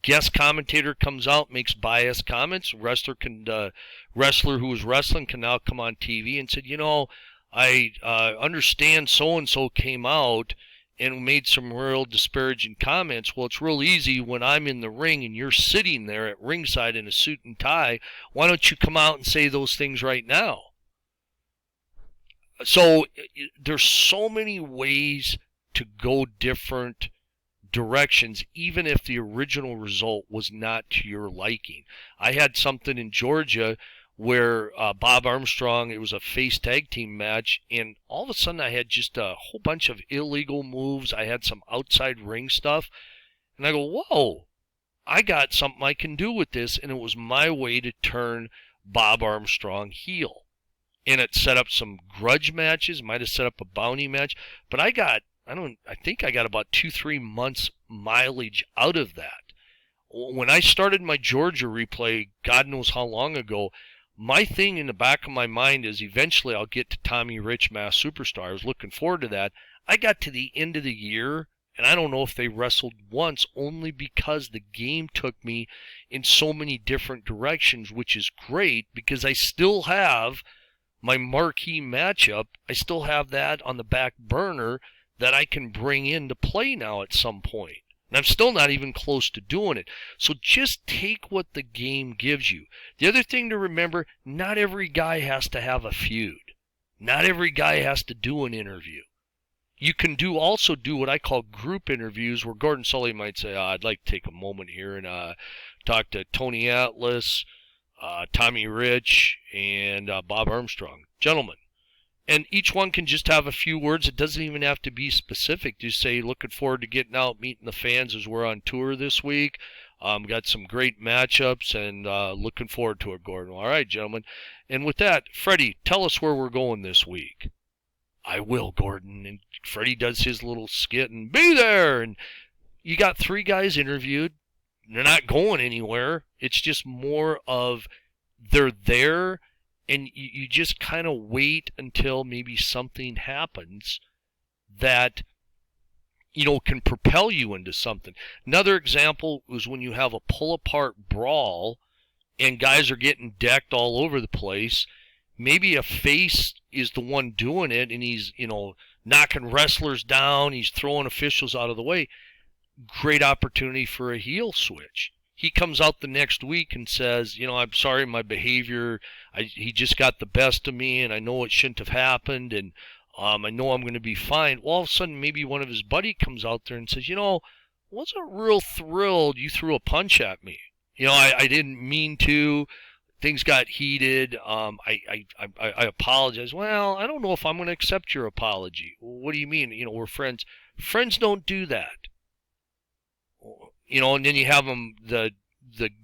Guest commentator comes out, makes biased comments. Wrestler who was wrestling can now come on TV and said, I understand so-and-so came out and made some real disparaging comments. Well, it's real easy when I'm in the ring and you're sitting there at ringside in a suit and tie. Why don't you come out and say those things right now? So there's so many ways to go different directions, even if the original result was not to your liking. I had something in Georgia where Bob Armstrong, it was a face tag team match, and all of a sudden I had just a whole bunch of illegal moves. I had some outside ring stuff, and I go, whoa, I got something I can do with this, and it was my way to turn Bob Armstrong heel. And it set up some grudge matches, might have set up a bounty match, but I think I got about 2-3 months mileage out of that. When I started my Georgia replay, God knows how long ago, my thing in the back of my mind is eventually I'll get to Tommy Rich, Masked Superstar. I was looking forward to that. I got to the end of the year, and I don't know if they wrestled once, only because the game took me in so many different directions, which is great because I still have my marquee matchup, I still have that on the back burner that I can bring into play now at some point. And I'm still not even close to doing it. So just take what the game gives you. The other thing to remember, not every guy has to have a feud. Not every guy has to do an interview. You can also do what I call group interviews, where Gordon Sully might say, I'd like to take a moment here and talk to Tony Atlas, Tommy Rich, and Bob Armstrong. Gentlemen. And each one can just have a few words. It doesn't even have to be specific. Just say, looking forward to getting out, meeting the fans as we're on tour this week. Got some great matchups and looking forward to it, Gordon. All right, gentlemen. And with that, Freddie, tell us where we're going this week. I will, Gordon. And Freddie does his little skit and be there. And you got 3 guys interviewed. They're not going anywhere. It's just more of they're there, and you just kind of wait until maybe something happens that, can propel you into something. Another example was when you have a pull-apart brawl and guys are getting decked all over the place. Maybe a face is the one doing it, and he's, knocking wrestlers down. He's throwing officials out of the way. Great opportunity for a heel switch. He comes out the next week and says, I'm sorry, my behavior, he just got the best of me, and I know it shouldn't have happened, and I know I'm going to be fine. Well, all of a sudden, maybe one of his buddy comes out there and says, wasn't real thrilled you threw a punch at me. I didn't mean to. Things got heated. I apologize. Well, I don't know if I'm going to accept your apology. What do you mean? We're friends. Friends don't do that. And then you have them, the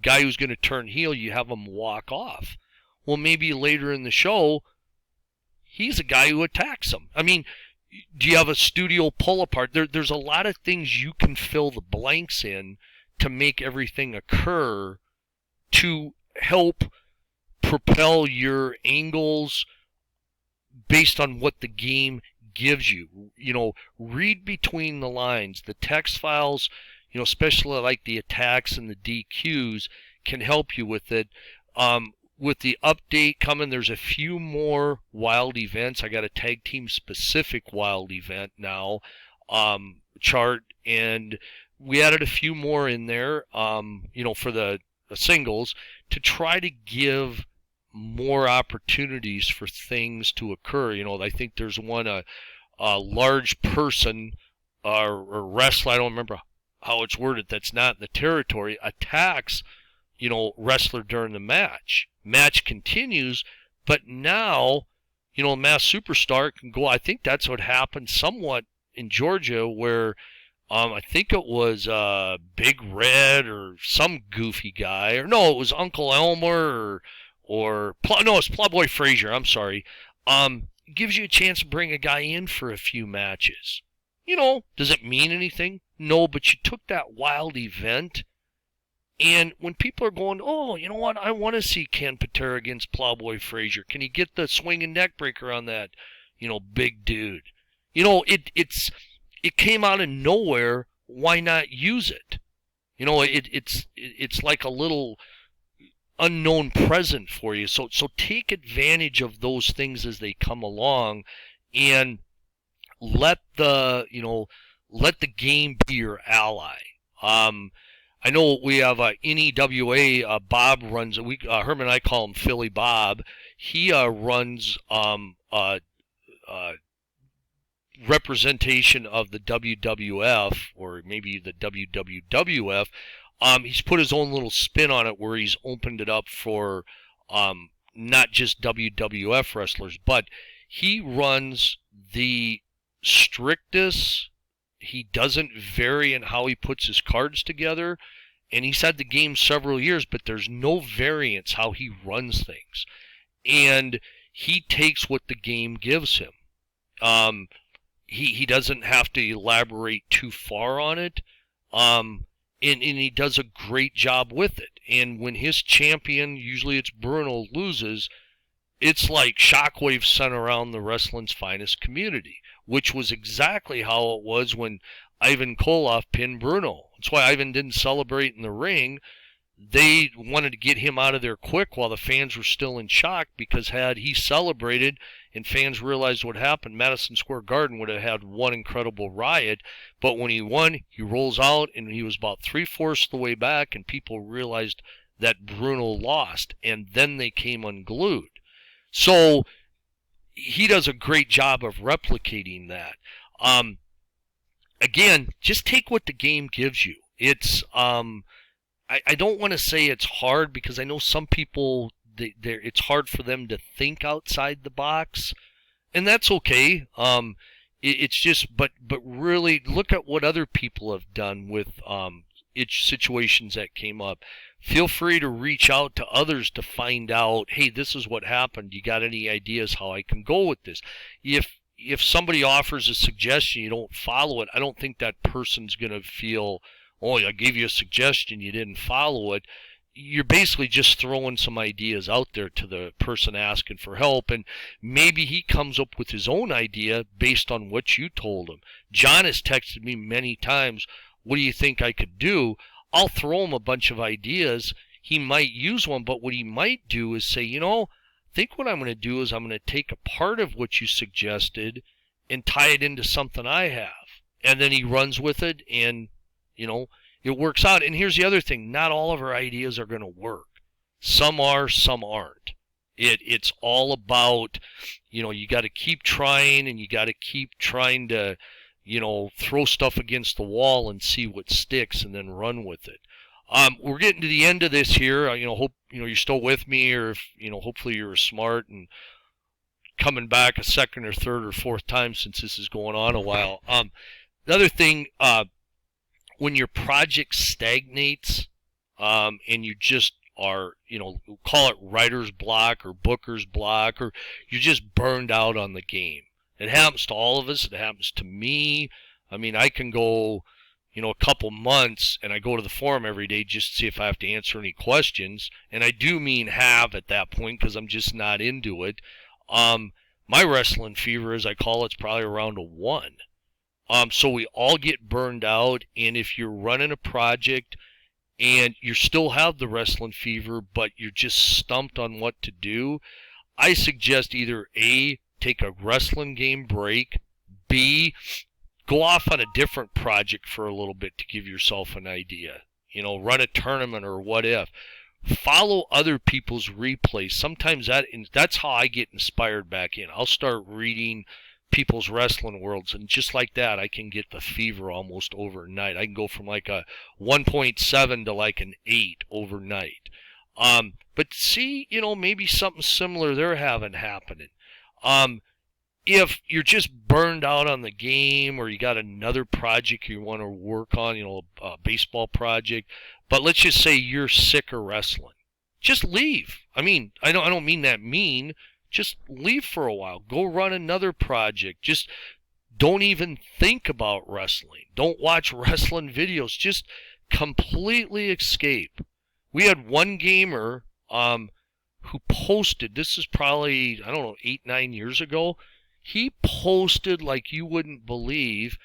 guy who's going to turn heel, you have him walk off. Well, maybe later in the show, he's a guy who attacks him. I mean, do you have a studio pull apart? There's a lot of things you can fill the blanks in to make everything occur to help propel your angles based on what the game gives you. Read between the lines. The text files, especially like the attacks and the DQs, can help you with it. With the update coming, there's a few more wild events. I got a tag team specific wild event now, chart, and we added a few more in there, for the singles to try to give more opportunities for things to occur. I think there's one, a large person or wrestler, I don't remember how it's worded, that's not in the territory, attacks, wrestler during the match. Match continues, but now, Mass Superstar can go. I think that's what happened somewhat in Georgia, where I think it was Big Red or some goofy guy, or no, it was Uncle Elmer no, it's Plowboy Frazier. I'm sorry. Gives you a chance to bring a guy in for a few matches. Does it mean anything? No, but you took that wild event, and when people are going, oh, you know what, I want to see Ken Patera against Plowboy Frazier. Can he get the swinging neck breaker on that, big dude? It came out of nowhere. Why not use it? It's like a little unknown present for you. So take advantage of those things as they come along, and let the game be your ally. I know we have NEWA. Bob runs. Herman and I call him Philly Bob. He runs representation of the WWF, or maybe the WWF. He's put his own little spin on it, where he's opened it up for not just WWF wrestlers, but he runs the strictest. He doesn't vary in how he puts his cards together, and he's had the game several years, but there's no variance how he runs things, and he takes what the game gives him. He doesn't have to elaborate too far on it, and he does a great job with it. And when his champion, usually it's Bruno, loses, it's like shockwaves sent around the wrestling's finest community, which was exactly how it was when Ivan Koloff pinned Bruno. That's why Ivan didn't celebrate in the ring. they wanted to get him out of there quick while the fans were still in shock, because had he celebrated and fans realized what happened, Madison Square Garden would have had one incredible riot. But when he won, he rolls out, and he was about 3/4 of the way back, and people realized that Bruno lost, and then they came unglued. So he does a great job of replicating that. Again, just take what the game gives you. It's I don't want to say it's hard, because I know some people, it's hard for them to think outside the box, and that's okay. It's just, but really look at what other people have done with situations that came up. Feel free to reach out to others to find out, hey, this is what happened. You got any ideas how I can go with this? If somebody offers a suggestion, you don't follow it, I don't think that person's going to feel, oh, I gave you a suggestion, you didn't follow it. You're basically just throwing some ideas out there to the person asking for help, and maybe he comes up with his own idea based on what you told him. John has texted me many times, what do you think I could do? I'll throw him a bunch of ideas. He might use one, but what he might do is say, I think what I'm going to do is I'm going to take a part of what you suggested and tie it into something I have. And then he runs with it, and it works out. And here's the other thing. Not all of our ideas are going to work. Some are, some aren't. It's all about, you got to keep trying, and you got to keep trying to, throw stuff against the wall and see what sticks, and then run with it. We're getting to the end of this here. Hope, you're still with me, or if, hopefully you're smart and coming back a second or third or fourth time since this is going on a while. The other thing, when your project stagnates, and you just are, call it writer's block or booker's block, or you're just burned out on the game. It happens to all of us. It happens to me. I mean, I can go, a couple months, and I go to the forum every day just to see if I have to answer any questions. And I do mean have at that point, because I'm just not into it. My wrestling fever, as I call it, is probably around a 1. So we all get burned out, and if you're running a project and you still have the wrestling fever, but you're just stumped on what to do, I suggest either A, take a wrestling game break, B, go off on a different project for a little bit to give yourself an idea. Run a tournament or what if. Follow other people's replays. Sometimes that's how I get inspired back in. I'll start reading people's wrestling worlds, and just like that, I can get the fever almost overnight. I can go from like a 1.7 to like an 8 overnight. But see, maybe something similar they're having happening. If you're just burned out on the game, or you got another project you want to work on, a baseball project, but let's just say you're sick of wrestling, just leave. I mean, I don't mean that mean. Just leave for a while. Go run another project. Just don't even think about wrestling. Don't watch wrestling videos. Just completely escape. We had one gamer who posted, this is probably, 8, 9 years ago. He posted like you wouldn't believe.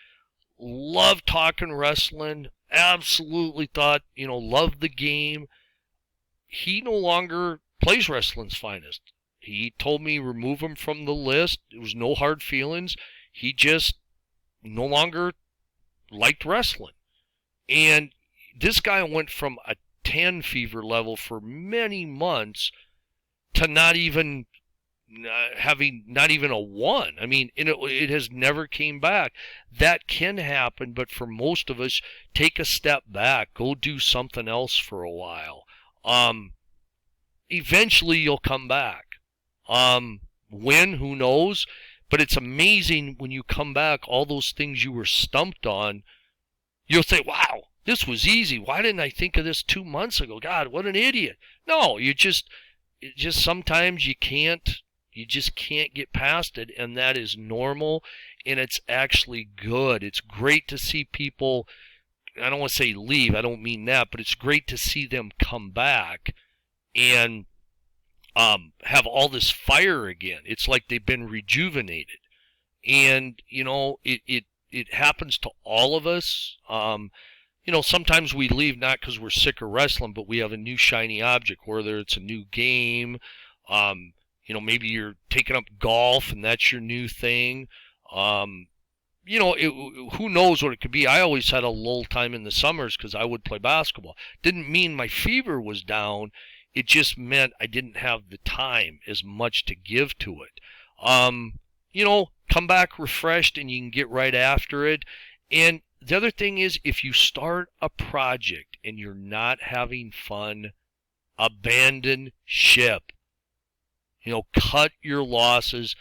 Loved talking wrestling. Absolutely thought, loved the game. He no longer plays Wrestling's Finest. He told me remove him from the list. There was no hard feelings. He just no longer liked wrestling. And this guy went from a 10 fever level for many months to not even having not even a 1. I mean, it has never came back. That can happen, but for most of us, take a step back. Go do something else for a while. Eventually you'll come back. When, who knows? But it's amazing when you come back, all those things you were stumped on, you'll say, wow, this was easy. Why didn't I think of this 2 months ago? God, what an idiot. No, just sometimes you just can't get past it, and that is normal, and it's actually good. It's great to see people, I don't want to say leave, I don't mean that, but it's great to see them come back and have all this fire again. It's like they've been rejuvenated. And, it happens to all of us. sometimes we leave not because we're sick of wrestling, but we have a new shiny object, whether it's a new game. Maybe you're taking up golf and that's your new thing. Who knows what it could be. I always had a lull time in the summers because I would play basketball. Didn't mean my fever was down. It just meant I didn't have the time as much to give to it. Come back refreshed and you can get right after it. And the other thing is, if you start a project and you're not having fun, abandon ship. Cut your losses,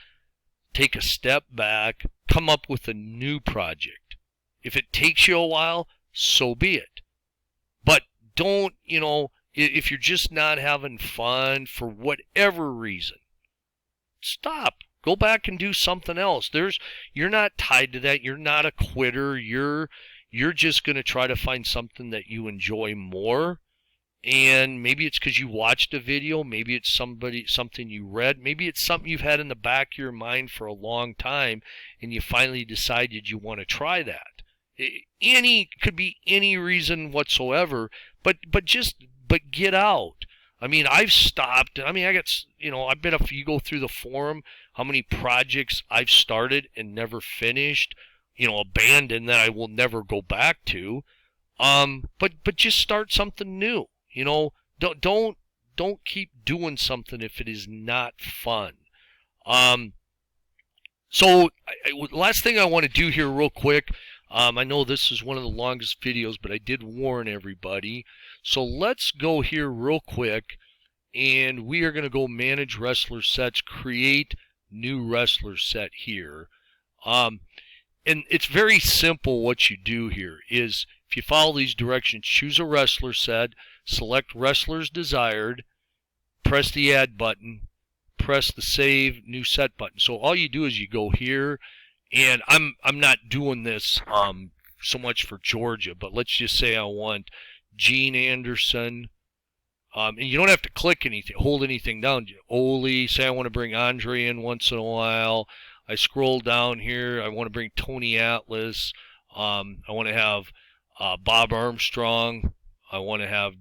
take a step back, come up with a new project. If it takes you a while, so be it. But don't, if you're just not having fun for whatever reason, stop. Go back and do something else. You're not tied to that. You're not a quitter. You're just going to try to find something that you enjoy more. And maybe it's because you watched a video. Maybe it's something you read. Maybe it's something you've had in the back of your mind for a long time, and you finally decided you want to try that. Could be any reason whatsoever, but get out. I've stopped. I bet if you go through the forum, how many projects I've started and never finished, abandoned that I will never go back to. But just start something new. Don't keep doing something if it is not fun. So last thing I want to do here real quick. I know this is one of the longest videos, but I did warn everybody. So let's go here real quick, and we are going to go manage wrestler sets, create new wrestler set here. And it's very simple. What you do here is, if you follow these directions, choose a wrestler set, select wrestlers desired, press the add button, press the save new set button. So all you do is you go here, and I'm not doing this so much for Georgia, but let's just say I want Gene Anderson, and you don't have to click anything, hold anything down. Ole, say I want to bring Andre in once in a while. I scroll down here, I want to bring Tony Atlas. I want to have Bob Armstrong. I want to have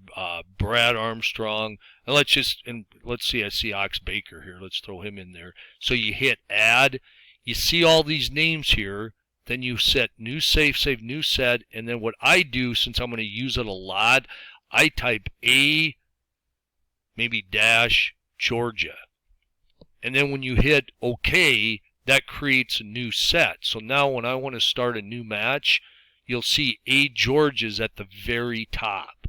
Brad Armstrong. And let's see, I see Ox Baker here. Let's throw him in there. So you hit add. You see all these names here. Then you set new save new set. And then what I do, since I'm going to use it a lot, I type A, maybe dash Georgia. And then when you hit OK, that creates a new set. So now when I want to start a new match, you'll see A Georgia's at the very top.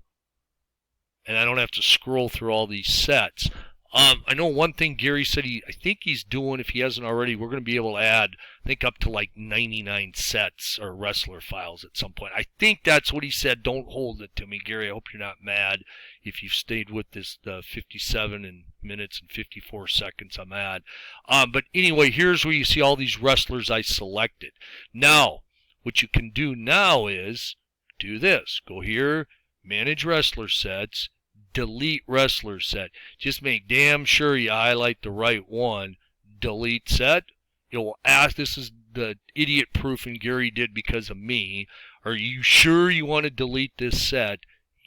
And I don't have to scroll through all these sets. I know one thing Gary said I think he's doing, if he hasn't already, we're going to be able to add, I think, up to like 99 sets or wrestler files at some point. I think that's what he said. Don't hold it to me, Gary. I hope you're not mad if you've stayed with this 57 minutes and 54 seconds I'm at. But anyway, here's where you see all these wrestlers I selected. Now, what you can do now is do this. Go here, manage wrestler sets, delete wrestler set. Just make damn sure you highlight the right one. Delete set. It will ask, this is the idiot proofing Gary did because of me. Are you sure you want to delete this set?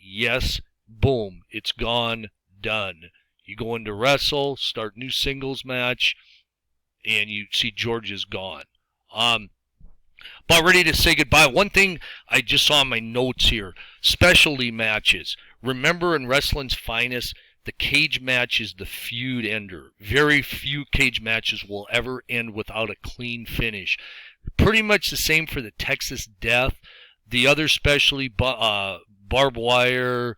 Yes. Boom. It's gone. Done. You go into wrestle, start new singles match, and you see Georgia's gone. About ready to say goodbye. One thing I just saw in my notes here, specialty matches. Remember, in wrestling's finest, the cage match is the feud ender. Very few cage matches will ever end without a clean finish. Pretty much the same for the Texas Death. The other specialty, barbed wire,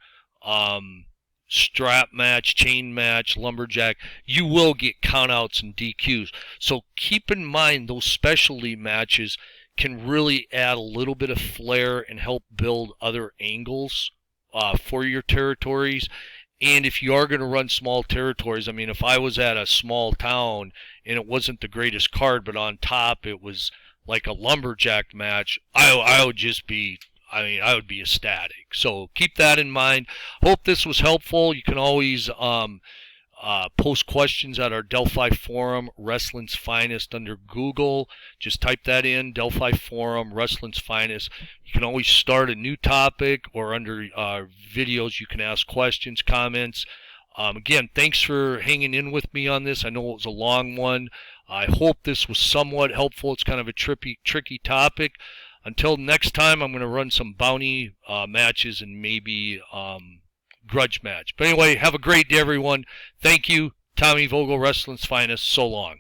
strap match, chain match, lumberjack, you will get countouts and DQs. So keep in mind those specialty matches can really add a little bit of flair and help build other angles for your territories. And if you are going to run small territories, I mean, if I was at a small town and it wasn't the greatest card, but on top it was like a lumberjack match, I would just be, I would be ecstatic. So keep that in mind. Hope this was helpful. You can always post questions at our Delphi forum, Wrestling's Finest, under Google. Just type that in, Delphi forum, Wrestling's Finest. You can always start a new topic, or under videos you can ask questions, comments. Again, thanks for hanging in with me on this. I know it was a long one. I hope this was somewhat helpful. It's kind of a tricky topic. Until next time, I'm going to run some bounty matches and maybe grudge match. But anyway, have a great day, everyone. Thank you. Tommy Vogel, Wrestling's Finest. So long.